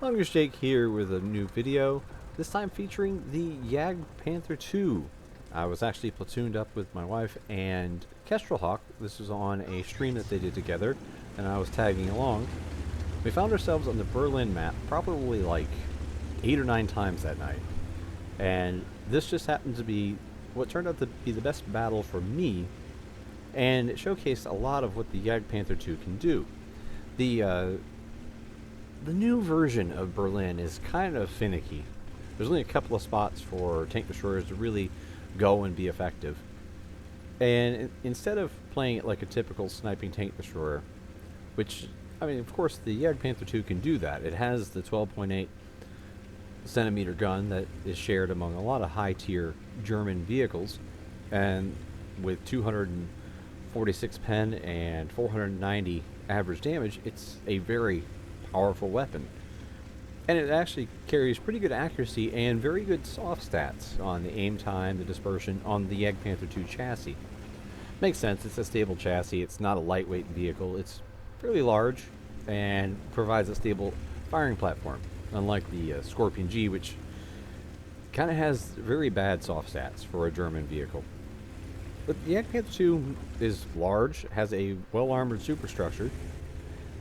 Longest Jake here with a new video, this time featuring the JagdPanther II. I was actually platooned up with my wife and Kestrel Hawk. This was on a stream that they did together, and I was tagging along. We found ourselves on the Berlin map probably like 8 or 9 times that night. And this just happened to be what turned out to be the best battle for me, and it showcased a lot of what the JagdPanther II can do. The new version of Berlin is kind of finicky. There's only a couple of spots for tank destroyers to really go and be effective. And instead of playing it like a typical sniping tank destroyer, which, I mean, of course, the JagdPanther II can do that. It has the 12.8 centimeter gun that is shared among a lot of high-tier German vehicles, and with 246 pen and 490 average damage, it's a very powerful weapon. And it actually carries pretty good accuracy and very good soft stats on the aim time, the dispersion on the JagdPanther II chassis. Makes sense, it's a stable chassis, it's not a lightweight vehicle, it's fairly large and provides a stable firing platform, unlike the Scorpion G, which kind of has very bad soft stats for a German vehicle. But the JagdPanther II is large, has a well-armored superstructure,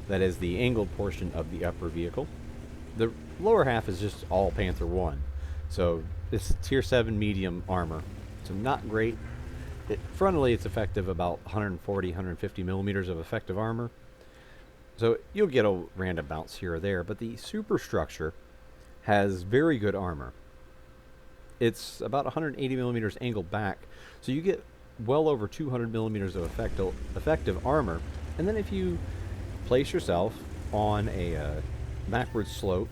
that is the angled portion of the upper vehicle. The lower half is just all Panther 1. So it's tier 7 medium armor. So not great. Frontally it's effective about 140, 150 millimeters of effective armor. So you'll get a random bounce here or there, but the superstructure has very good armor. It's about 180 millimeters angled back, so you get well over 200 millimeters of effective armor. And then if you place yourself on a backward slope,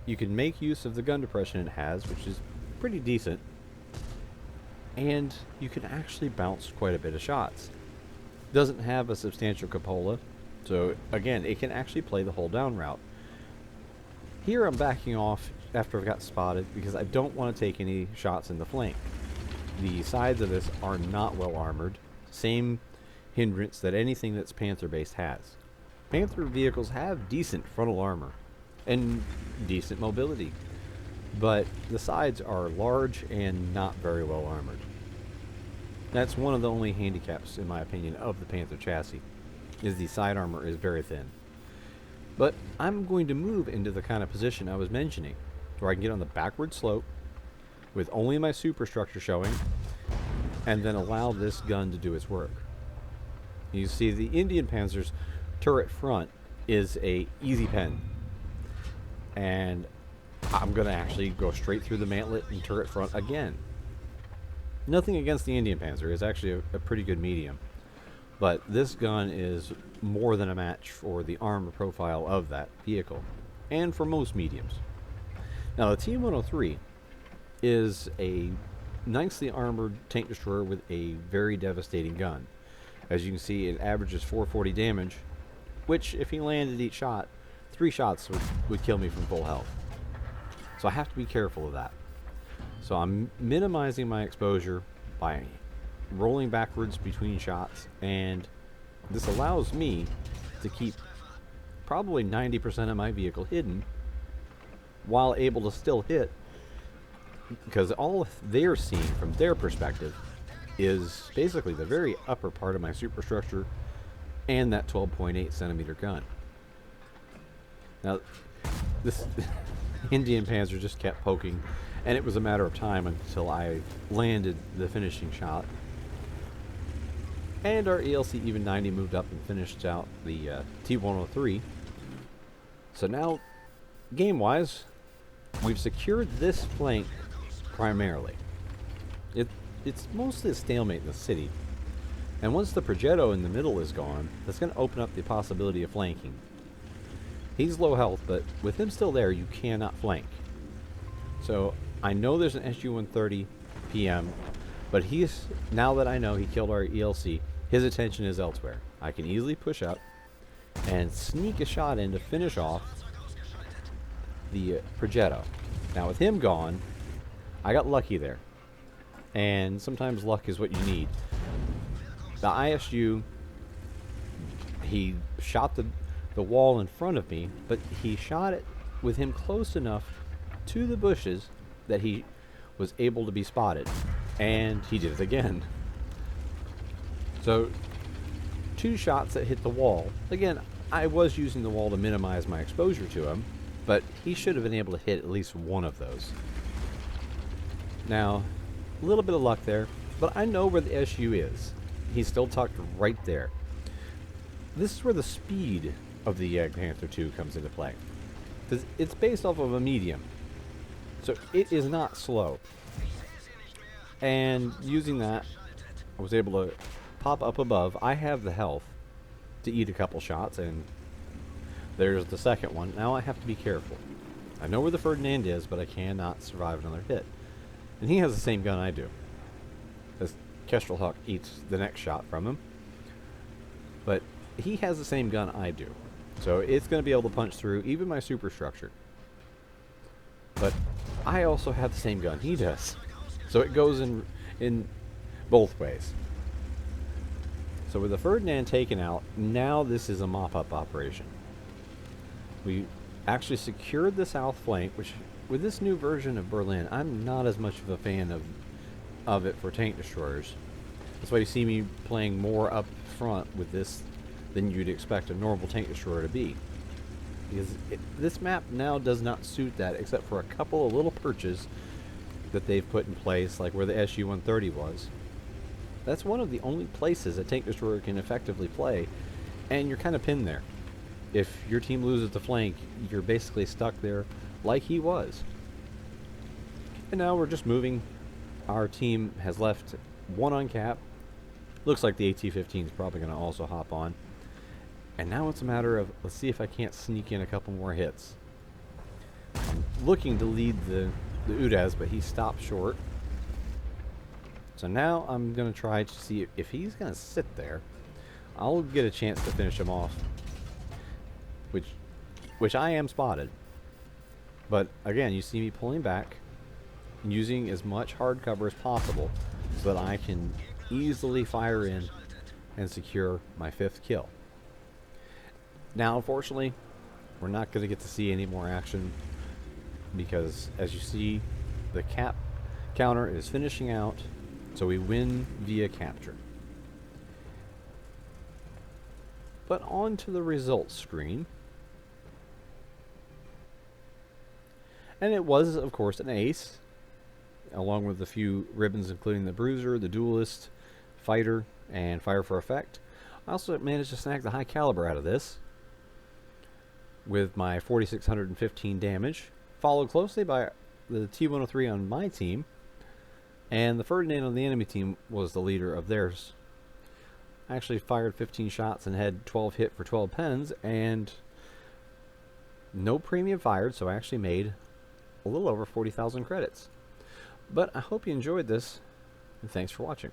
you can make use of the gun depression it has, which is pretty decent, and you can actually bounce quite a bit of shots. Doesn't have a substantial cupola, so again, it can actually play the hold down route. Here I'm backing off after I've got spotted because I don't want to take any shots in the flank. The sides of this are not well armored, same hindrance that anything that's Panther based has. Panther vehicles have decent frontal armor and decent mobility, but the sides are large and not very well armored. That's one of the only handicaps, in my opinion, of the Panther chassis, is the side armor is very thin. But I'm going to move into the kind of position I was mentioning, where I can get on the backward slope with only my superstructure showing, and then allow this gun to do its work. You see, the Indian Panzer's turret front is a easy pen, and I'm going to actually go straight through the mantlet and turret front again. Nothing against the Indian Panzer, it's actually a pretty good medium, but this gun is more than a match for the armor profile of that vehicle, and for most mediums. Now the T-103 is a nicely armored tank destroyer with a very devastating gun. As you can see, it averages 440 damage, which, if he landed each shot, 3 shots would kill me from full health. So I have to be careful of that. So I'm minimizing my exposure by rolling backwards between shots, and this allows me to keep probably 90% of my vehicle hidden while able to still hit, because all they're seeing from their perspective is basically the very upper part of my superstructure and that 12.8 centimeter gun. Now, this Indian Panzer just kept poking, and it was a matter of time until I landed the finishing shot. And our ELC Even 90 moved up and finished out the T-103. So now, game-wise, we've secured this flank primarily. It's mostly a stalemate in the city. And once the Progetto in the middle is gone, that's going to open up the possibility of flanking. He's low health, but with him still there, you cannot flank. So I know there's an SU-130 PM, but now that I know he killed our ELC, his attention is elsewhere. I can easily push up and sneak a shot in to finish off the Progetto. Now with him gone, I got lucky there. and sometimes luck is what you need. The ISU, he shot the wall in front of me, but he shot it with him close enough to the bushes that he was able to be spotted, and he did it again. So 2 shots that hit the wall. Again, I was using the wall to minimize my exposure to him, but he should have been able to hit at least one of those. Now, a little bit of luck there, but I know where the SU is. He's still tucked right there. This is where the speed of the JagdPanther II comes into play, because it's based off of a medium, so it is not slow. And using that, I was able to pop up above. I have the health to eat a couple shots, and there's the second one. Now I have to be careful. I know where the Ferdinand is, but I cannot survive another hit. And he has the same gun I do. As Kestrel Hawk eats the next shot from him. But he has the same gun I do. So it's going to be able to punch through even my superstructure. But I also have the same gun he does. So it goes in both ways. So with the Ferdinand taken out, now this is a mop-up operation. We actually secured the south flank, which with this new version of Berlin, I'm not as much of a fan of it for tank destroyers. That's why you see me playing more up front with this than you'd expect a normal tank destroyer to be. Because this map now does not suit that, except for a couple of little perches that they've put in place, like where the SU-130 was. That's one of the only places a tank destroyer can effectively play, and you're kind of pinned there. If your team loses the flank, you're basically stuck there like he was. And now we're just moving. Our team has left 1 on cap. Looks like the AT-15 is probably going to also hop on. And now it's a matter of, let's see if I can't sneak in a couple more hits. I'm looking to lead the Udaz, but he stopped short. So now I'm going to try to see if he's going to sit there. I'll get a chance to finish him off. Which I am spotted. But again, you see me pulling back, using as much hard cover as possible so that I can easily fire in and secure my 5th kill. Now, unfortunately, we're not going to get to see any more action because, as you see, the cap counter is finishing out, so we win via capture. But on to the results screen. And it was, of course, an ace, along with a few ribbons, including the Bruiser, the Duelist, Fighter, and Fire for Effect. I also managed to snag the high caliber out of this with my 4,615 damage, followed closely by the T-103 on my team, and the Ferdinand on the enemy team was the leader of theirs. I actually fired 15 shots and had 12 hit for 12 pens, and no premium fired, so I actually made a little over 40,000 credits. But I hope you enjoyed this, and thanks for watching.